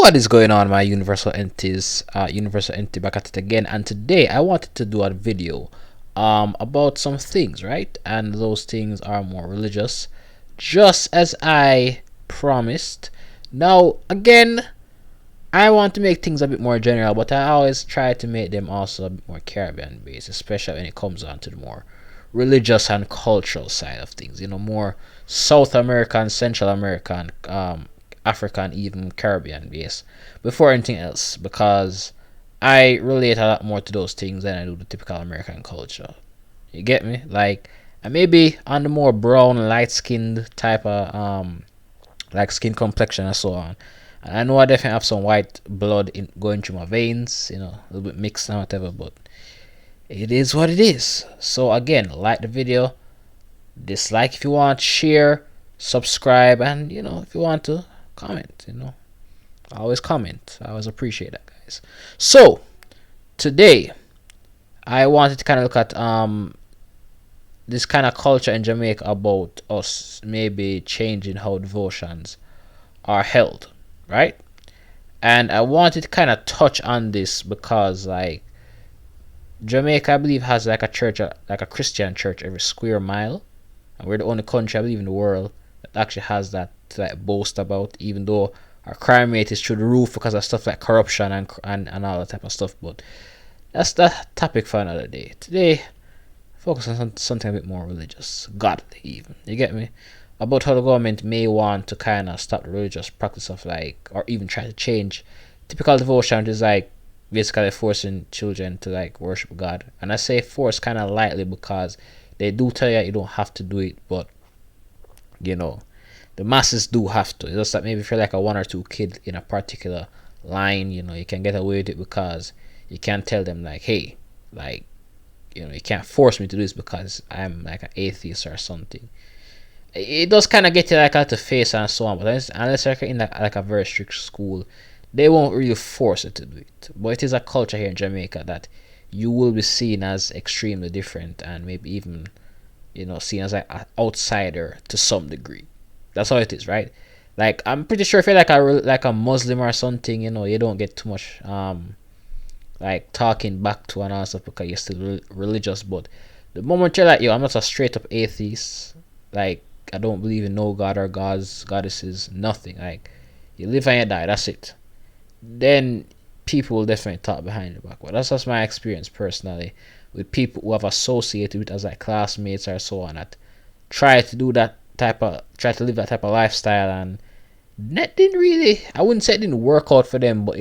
What is going on, my universal entities? Universal entity back at it again, and today I wanted to do a video about some things, right? And those things are more religious, just as I promised. Now again, I want to make things a bit more general, but I always try to make them also a bit more Caribbean based, especially when it comes on to the more religious and cultural side of things. More South American, Central American, African, even Caribbean based before anything else, because I relate a lot more to those things than I do the typical American culture. You get me? Like, I may be on the more brown, light skinned type of like skin complexion and so on. And I know I definitely have some white blood going through my veins, a little bit mixed and whatever, but it is what it is. So again, like the video, dislike if you want, share, subscribe, and if you want to comment, always comment. I always appreciate that, guys. So today I wanted to kind of look at this kind of culture in Jamaica about us maybe changing how devotions are held, right? And I wanted to kind of touch on this because, like, Jamaica, I believe, has like a church, like a Christian church every square mile, and we're the only country, I believe, in the world that actually has that to like boast about. Even though our crime rate is through the roof because of stuff like corruption and all that type of stuff, but that's the topic for another day. Today, focus on something a bit more religious, godly, even. You get me? About how the government may want to kind of stop the religious practice of, like, or even try to change typical devotion, which is like basically forcing children to like worship God. And I say force kind of lightly because they do tell you you don't have to do it, but the masses do have to. It's just that maybe if you're like a one or two kid in a particular line, you can get away with it because you can't tell them like, hey, like, you can't force me to do this because I'm like an atheist or something. It does kind of get you like out to face and so on, but unless you're in like a very strict school, they won't really force you to do it. But it is a culture here in Jamaica that you will be seen as extremely different and maybe even seen as like an outsider to some degree. That's how it is, right? Like, I'm pretty sure if you're like a Muslim or something, you don't get too much like talking back to and all stuff because you're still religious. But the moment you're like, yo, I'm not a straight up atheist, like, I don't believe in no god or gods, goddesses, nothing, like, you live and you die, that's it, then people will definitely talk behind your back. But that's just my experience personally with people who have associated with as like classmates or so on, that try to live that type of lifestyle, and that didn't really, I wouldn't say it didn't work out for them, but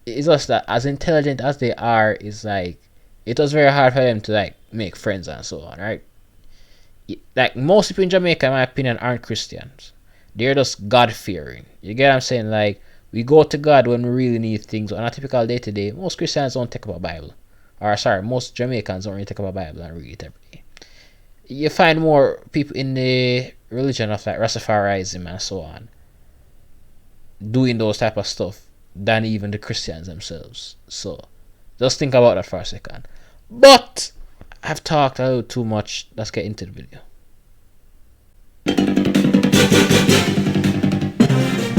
it's just that as intelligent as they are, it's like it was very hard for them to like make friends and so on, right? Like, most people in Jamaica, in my opinion, aren't Christians. They're just God fearing. You get what I'm saying? Like, we go to God when we really need things. On a typical day to day, most Christians don't take up a Bible. Or sorry, most Jamaicans don't really take up a Bible and read it every day. You find more people in the religion of like Rastafarianism and so on doing those type of stuff than even the Christians themselves. So just think about that for a second. But I've talked a little too much. Let's get into the video.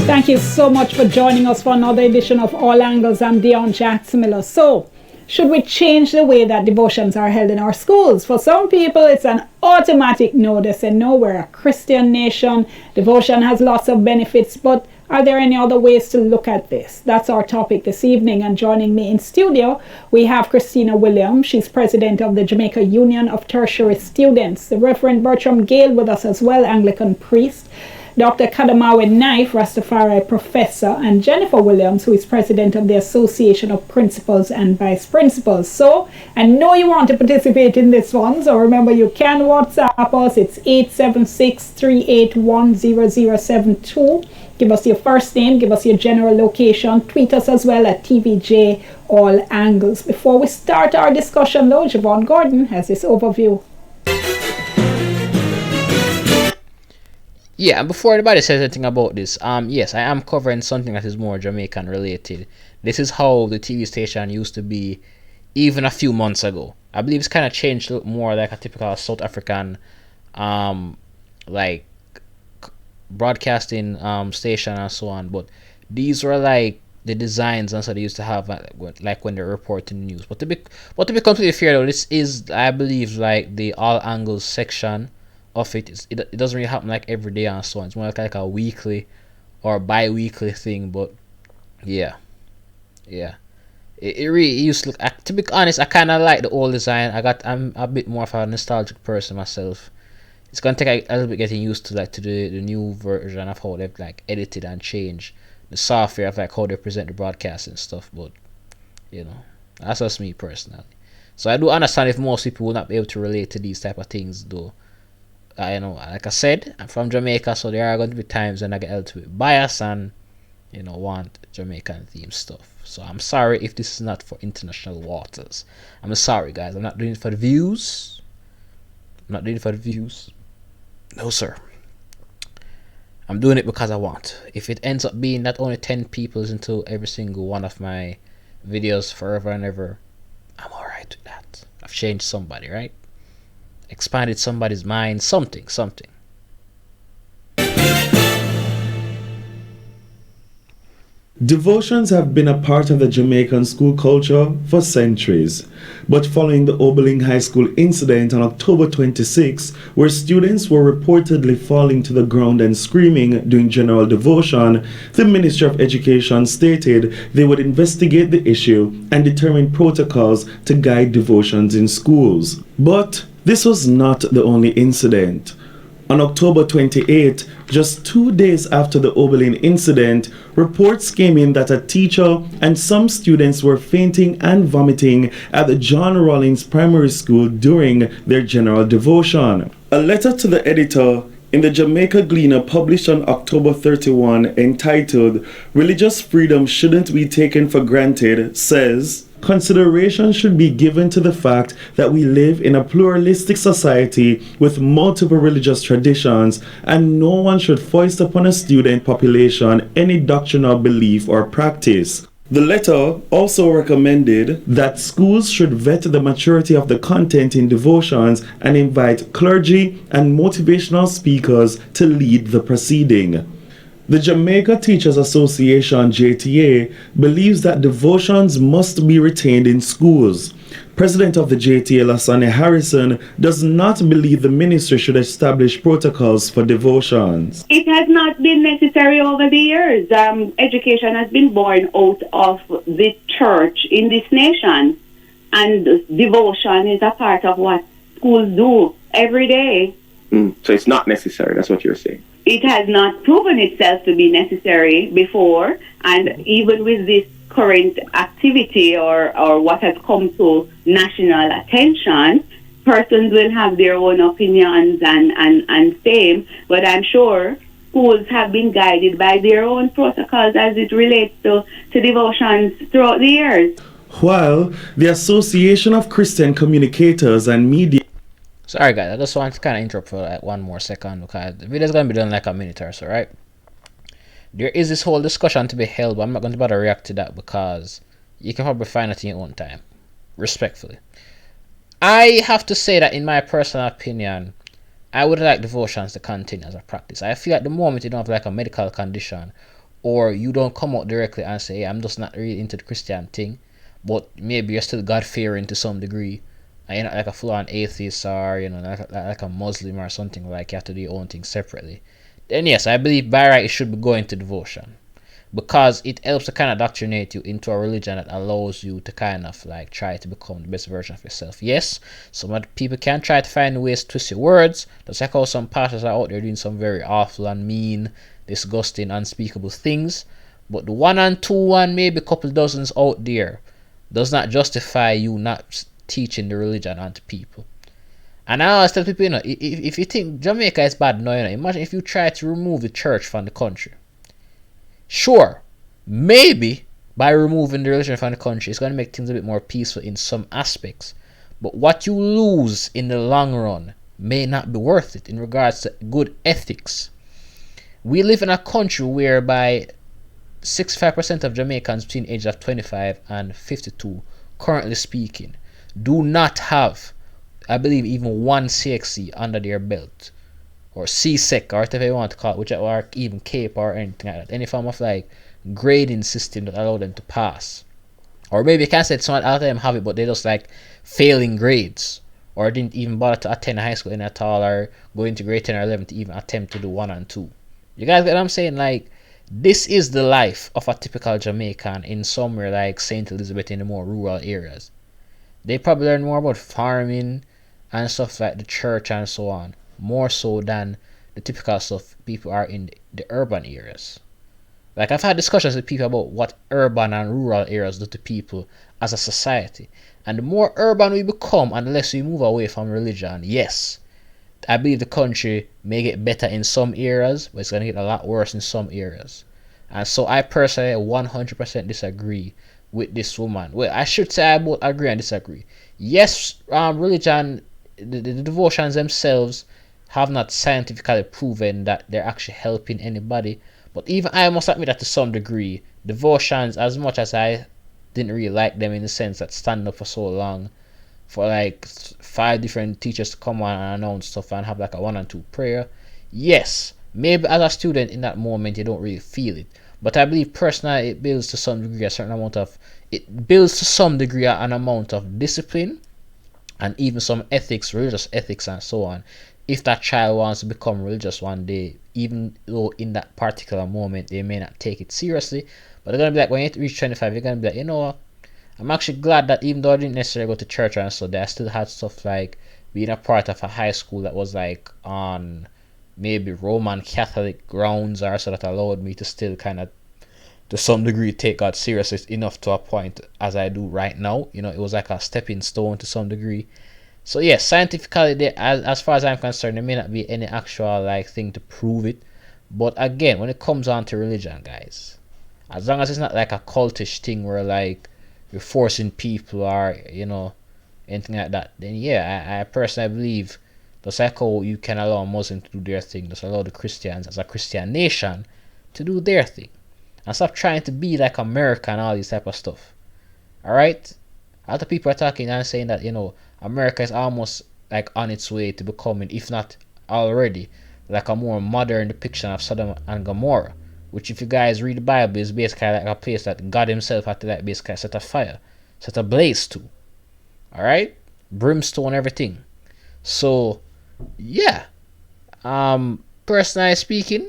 Thank you so much for joining us for another edition of All Angles. I'm Dion Jackson Miller. So, should we change the way that devotions are held in our schools? For some people, it's an automatic no. They say, no, we're a Christian nation. Devotion has lots of benefits, but are there any other ways to look at this? That's our topic this evening. And joining me in studio, we have Christina Williams. She's president of the Jamaica Union of Tertiary Students. The Reverend Bertram Gale with us as well, Anglican priest. Dr. Kadamawe Knife, Rastafari professor, and Jennifer Williams, who is president of the Association of Principals and Vice Principals. So, I know you want to participate in this one, so remember you can WhatsApp us. It's 876-381-0072. Give us your first name, give us your general location, tweet us as well at TVJ All Angles. Before we start our discussion though, Javon Gordon has this overview. Yeah, and before anybody says anything about this, yes, I am covering something that is more Jamaican related. This is how the TV station used to be even a few months ago. I believe it's kind of changed to look more like a typical South African like broadcasting station and so on, but These were like the designs and so they used to have like when they're reporting the news. But to be completely fair though, this is I believe like the all angles section of it. It doesn't really happen like every day and so on. It's more like a weekly or bi-weekly thing. But yeah, yeah. It really used to look. To be honest, I kind of like the old design. I'm a bit more of a nostalgic person myself. It's gonna take a little bit getting used to like to the new version of how they've like edited and changed the software of like how they present the broadcast and stuff. But you know, that's just me personally. So I do understand if most people will not be able to relate to these type of things, though. I know, like I said, I'm from Jamaica, so there are going to be times when I get a little bit biased and want Jamaican themed stuff. So I'm sorry if this is not for international waters. I'm sorry, guys. I'm not doing it for the views. I'm not doing it for the views. No, sir. I'm doing it because I want. If it ends up being not only 10 people into every single one of my videos forever and ever, I'm alright with that. I've changed somebody, right? Expanded somebody's mind, something. Devotions have been a part of the Jamaican school culture for centuries, but following the Oberlin High School incident on October 26, where students were reportedly falling to the ground and screaming during general devotion, the Ministry of Education stated they would investigate the issue and determine protocols to guide devotions in schools. But this was not the only incident. On October 28, just 2 days after the Oberlin incident, reports came in that a teacher and some students were fainting and vomiting at the John Rawlings Primary School during their general devotion. A letter to the editor in the Jamaica Gleaner published on October 31 entitled "Religious Freedom Shouldn't Be Taken for Granted" says, "Consideration should be given to the fact that we live in a pluralistic society with multiple religious traditions, and no one should foist upon a student population any doctrinal belief or practice." The letter also recommended that schools should vet the maturity of the content in devotions and invite clergy and motivational speakers to lead the proceeding. The Jamaica Teachers Association (JTA) believes that devotions must be retained in schools. President of the JTA, Lasane Harrison, does not believe the ministry should establish protocols for devotions. It has not been necessary over the years. Education has been born out of the church in this nation, and devotion is a part of what schools do every day. So it's not necessary, that's what you're saying. It has not proven itself to be necessary before, and even with this current activity or what has come to national attention, persons will have their own opinions and same, but I'm sure schools have been guided by their own protocols as it relates to devotions throughout the years. While the Association of Christian Communicators and Media. Sorry guys, I just want to kind of interrupt for like one more second because the video is going to be done like a minute or so, right? There is this whole discussion to be held, but I'm not going to bother react to that because you can probably find it in your own time, respectfully. I have to say that in my personal opinion, I would like devotions to continue as a practice. I feel like the moment you don't have like a medical condition or you don't come out directly and say, hey, I'm just not really into the Christian thing, but maybe you're still God-fearing to some degree, and you're not like a full-on atheist or like a Muslim or something, like you have to do your own thing separately, then yes, I believe by right it should be going to devotion because it helps to kind of doctrinate you into a religion that allows you to kind of like try to become the best version of yourself. Yes, some other people can try to find ways to twist your words, just like how some pastors are out there doing some very awful and mean, disgusting, unspeakable things, but the one and two and maybe a couple dozens out there does not justify you not teaching the religion onto people. And I always tell people, if you think Jamaica is bad now, imagine if you try to remove the church from the country. Sure, maybe by removing the religion from the country, it's going to make things a bit more peaceful in some aspects. But what you lose in the long run may not be worth it in regards to good ethics. We live in a country whereby 65% of Jamaicans between the ages of 25 and 52, currently speaking, do not have, I believe, even one CXC under their belt. or C-Sec or whatever you want to call it, which or even CAPE or anything like that. Any form of like grading system that allow them to pass. Or maybe you can say some of them have it, but they just like failing grades, or didn't even bother to attend high school at all, or go into grade 10 or 11 to even attempt to do 1 and 2. You guys get what I'm saying? Like, this is the life of a typical Jamaican in somewhere like St. Elizabeth in the more rural areas. They probably learn more about farming and stuff like the church and so on, more so than the typical stuff people are in the urban areas. Like, I've had discussions with people about what urban and rural areas do to people as a society. And the more urban we become and the less we move away from religion, yes, I believe the country may get better in some areas, but it's going to get a lot worse in some areas. And so I personally 100% disagree with this woman. Well, I should say I both agree and disagree. Yes, religion, the devotions themselves have not scientifically proven that they're actually helping anybody. But even I must admit that to some degree, devotions, as much as I didn't really like them in the sense that stand up for so long, for like 5 different teachers to come on and announce stuff and have like a 1 and 2 prayer. Yes, maybe as a student in that moment you don't really feel it. But I believe personally it builds to some degree an amount of discipline and even some ethics, religious ethics and so on. If that child wants to become religious one day, even though in that particular moment they may not take it seriously, but they're gonna be like, when you reach 25, you're gonna be like, you know what, I'm actually glad that even though I didn't necessarily go to church and so, that I still had stuff like being a part of a high school that was like on maybe Roman Catholic grounds, or so, that allowed me to still kind of to some degree take God seriously enough to a point as I do right now. You know, it was like a stepping stone to some degree. So yes, scientifically, as far as I'm concerned, there may not be any actual like thing to prove it. But again, when it comes on to religion, guys, as long as it's not like a cultish thing where like you're forcing people or, you know, anything like that, then yeah, I personally believe just like how you can allow Muslims to do their thing, just allow the Christians as a Christian nation to do their thing. And stop trying to be like America and all this type of stuff. Alright? Other people are talking and saying that, you know, America is almost like on its way to becoming, if not already, like a more modern depiction of Sodom and Gomorrah. Which, if you guys read the Bible, is basically like a place that God himself had to like basically set a fire, set a blaze to. Alright? Brimstone, everything. So, yeah. Personally speaking,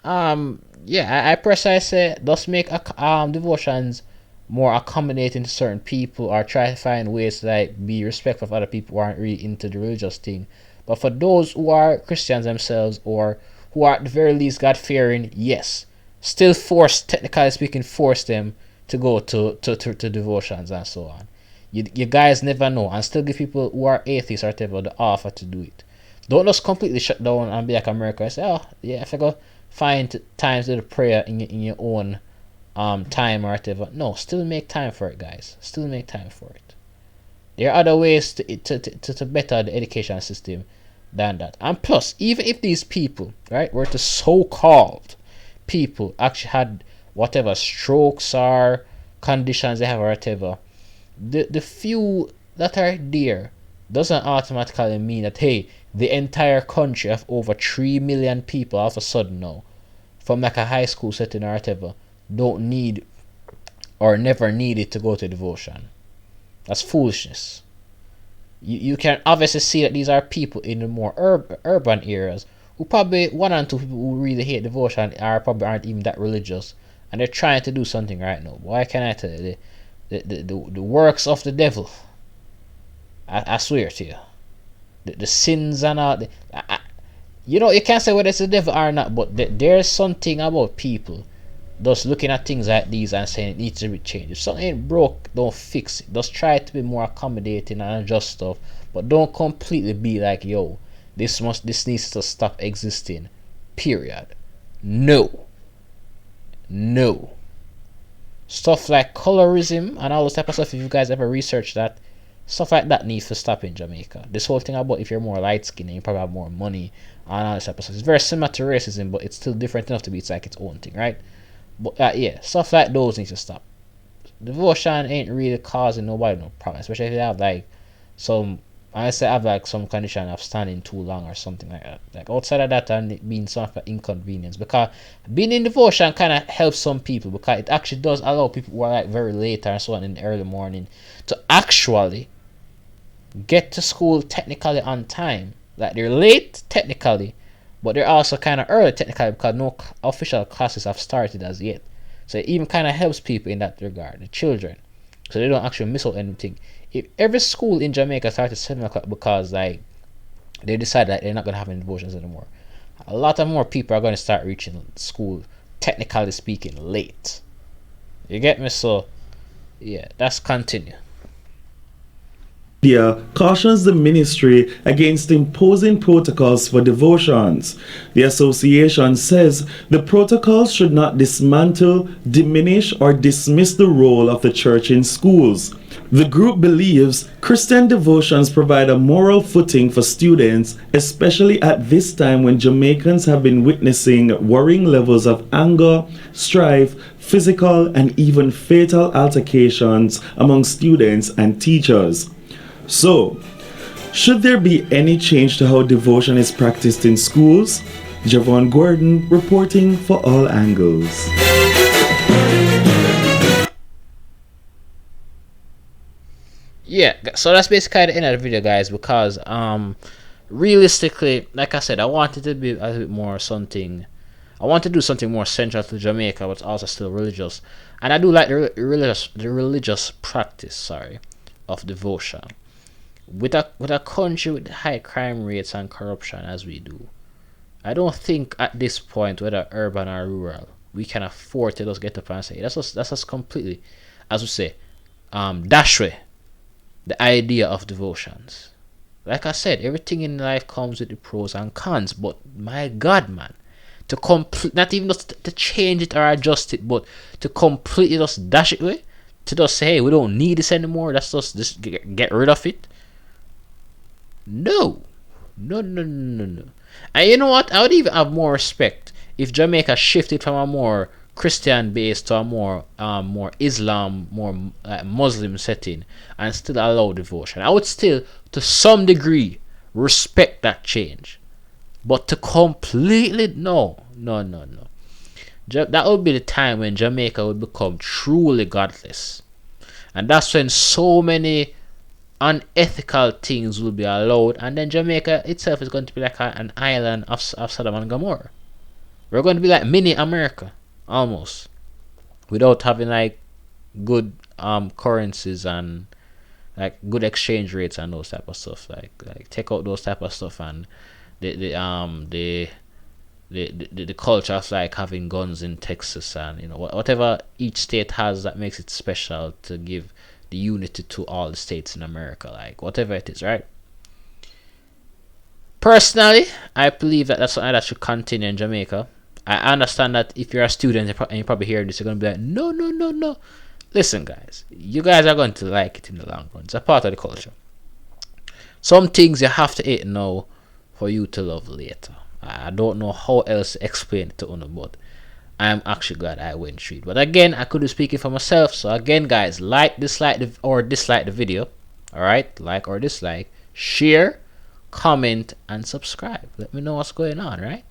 yeah, I personally say just make devotions more accommodating to certain people, or try to find ways to like be respectful of other people who aren't really into the religious thing. But for those who are Christians themselves, or who are at the very least God fearing, yes, still technically speaking, force them to go to devotions and so on. You guys never know, and still give people who are atheists or whatever the offer to do it. Don't just completely shut down and be like America and say, oh yeah, if I go find time to do the prayer in your own time or whatever. No, still make time for it, guys. Still make time for it. There are other ways to better the education system than that. And plus, even if these people, right, were to so-called people actually had whatever strokes or conditions they have or whatever, the few that are there doesn't automatically mean that, hey, the entire country of over 3 million people all of a sudden now, from like a high school setting or whatever, don't need or never needed to go to devotion. That's foolishness. You can obviously see that these are people in the more urban areas who probably 1 and 2 people who really hate devotion probably aren't even that religious, and they're trying to do something right now. Why can I tell you, the works of the devil, I swear to you, the sins and all, you know, you can't say whether it's the devil or not, but there's something about people just looking at things like these and saying it needs to be changed. If something ain't broke, don't fix it. Just try to be more accommodating and adjust stuff, but don't completely be like, yo, this needs to stop existing, period. No stuff like colorism and all this type of stuff, if you guys ever research that, stuff like that needs to stop in Jamaica. This whole thing about if you're more light skinned and you probably have more money and all this type of stuff, it's very similar to racism, but it's still different enough to be it's like its own thing, right? But yeah, stuff like those need to stop. Devotion ain't really causing nobody no problem, especially if you have like some Unless I have like some condition of standing too long or something like that. Like outside of that, and it being some of the inconvenience, because being in devotion kind of helps some people, because it actually does allow people who are like very late or so on in the early morning to actually get to school technically on time. Like they're late technically, but they're also kind of early technically, because no official classes have started as yet. So it even kind of helps people in that regard, the children, so they don't actually miss out anything. If every school in Jamaica started at 7 o'clock because like they decide that they're not gonna have any devotions anymore, a lot of more people are gonna start reaching school, technically speaking, late. You get me? So yeah, that's continue. Media cautions the ministry against imposing protocols for devotions. The association says the protocols should not dismantle, diminish, or dismiss the role of the church in schools. The group believes Christian devotions provide a moral footing for students, especially at this time when Jamaicans have been witnessing worrying levels of anger, strife, physical, and even fatal altercations among students and teachers. So, should there be any change to how devotion is practiced in schools? Javon Gordon reporting for All Angles. Yeah, so that's basically the end of the video, guys, because realistically, like I said, I wanted to be a bit more something. I want to do something more central to Jamaica, but also still religious. And I do like the religious practice, of devotion. With a country with high crime rates and corruption as we do, I don't think at this point, whether urban or rural, we can afford to just get up and say that's us completely, as we say, dash away the idea of devotions. Like I said, everything in life comes with the pros and cons, but my God, man, to not even just to change it or adjust it, but to completely just dash it away, to just say, hey, we don't need this anymore, let's just get rid of it. No. And you know what? I would even have more respect if Jamaica shifted from a more Christian base to a more Islam, more Muslim setting, and still allow devotion. I would still, to some degree, respect that change. But to completely no. That would be the time when Jamaica would become truly godless. And that's when so many unethical things will be allowed, and then Jamaica itself is going to be like an island of Sodom and Gomorrah. We're going to be like mini America, almost, without having like good currencies and like good exchange rates and those type of stuff. Like take out those type of stuff, and the culture of like having guns in Texas, and you know whatever each state has that makes it special, to give the unity to all the states in America, like whatever it is, right? Personally, I believe that that's something that should continue in Jamaica. I understand that if you're a student and you're probably hearing this, you're going to be like, no. Listen, guys, you guys are going to like it in the long run. It's a part of the culture. Some things you have to hate now for you to love later. I don't know how else to explain it to you, but I'm actually glad I went through it. But again, I could be speaking for myself. So again, guys, dislike the video. Alright? Like or dislike. Share, comment, and subscribe. Let me know what's going on, right?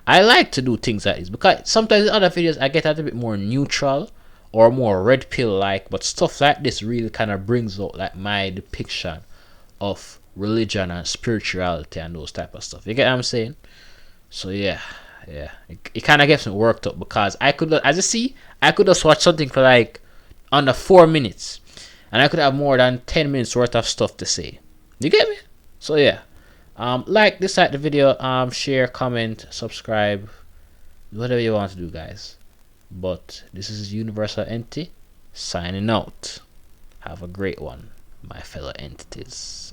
I like to do things like this, because sometimes in other videos I get a little bit more neutral or more red pill like, but stuff like this really kind of brings out like my depiction of religion and spirituality and those type of stuff. You get what I'm saying? So yeah, it kind of gets me worked up, because I could, as you see, I could just watch something for like under 4 minutes, and I could have more than 10 minutes worth of stuff to say. You get me? So yeah, dislike the video, share, comment, subscribe, whatever you want to do, guys. But this is Universal Entity signing out. Have a great one, my fellow entities.